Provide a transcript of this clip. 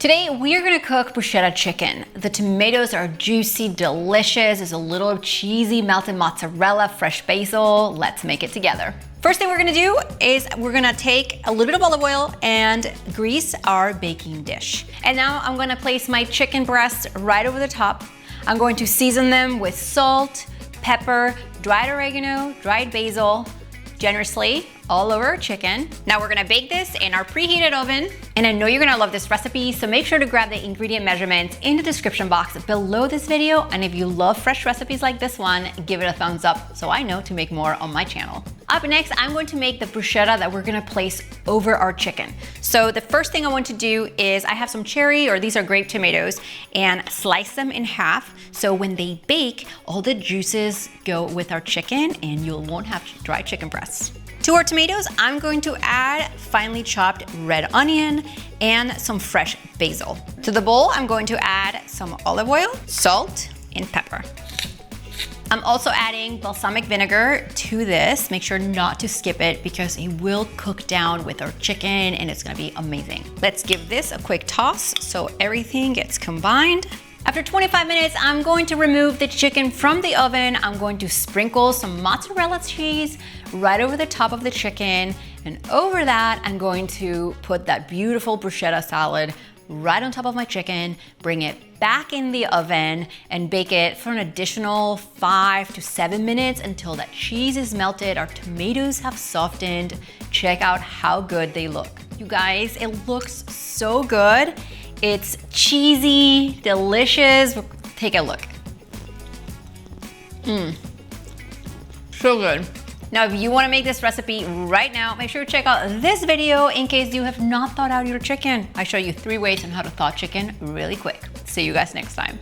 Today, we are gonna cook bruschetta chicken. The tomatoes are juicy, delicious. There's a little cheesy melted mozzarella, fresh basil. Let's make it together. First thing we're gonna do is we're gonna take a little bit of olive oil and grease our baking dish. And now I'm gonna place my chicken breasts right over the top. I'm going to season them with salt, pepper, dried oregano, dried basil, generously all over our chicken. Now we're gonna bake this in our preheated oven. And I know you're gonna love this recipe, so make sure to grab the ingredient measurements in the description box below this video. And if you love fresh recipes like this one, give it a thumbs up so I know to make more on my channel. Up next, I'm going to make the bruschetta that we're gonna place over our chicken. So the first thing I want to do is I have some cherry, or these are grape tomatoes, and slice them in half. So when they bake, all the juices go with our chicken and you won't have dry chicken breasts. To our tomatoes, I'm going to add finely chopped red onion and some fresh basil. To the bowl, I'm going to add some olive oil, salt, and pepper. I'm also adding balsamic vinegar to this. Make sure not to skip it because it will cook down with our chicken and it's gonna be amazing. Let's give this a quick toss so everything gets combined. After 25 minutes, I'm going to remove the chicken from the oven. I'm going to sprinkle some mozzarella cheese right over the top of the chicken. And over that, I'm going to put that beautiful bruschetta salad right on top of my chicken, bring it back in the oven and bake it for an additional 5 to 7 minutes until that cheese is melted, our tomatoes have softened. Check out how good they look. You guys, it looks so good. It's cheesy, delicious. Take a look. So good. Now, if you wanna make this recipe right now, make sure to check out this video in case you have not thawed out your chicken. I show you 3 ways on how to thaw chicken really quick. See you guys next time.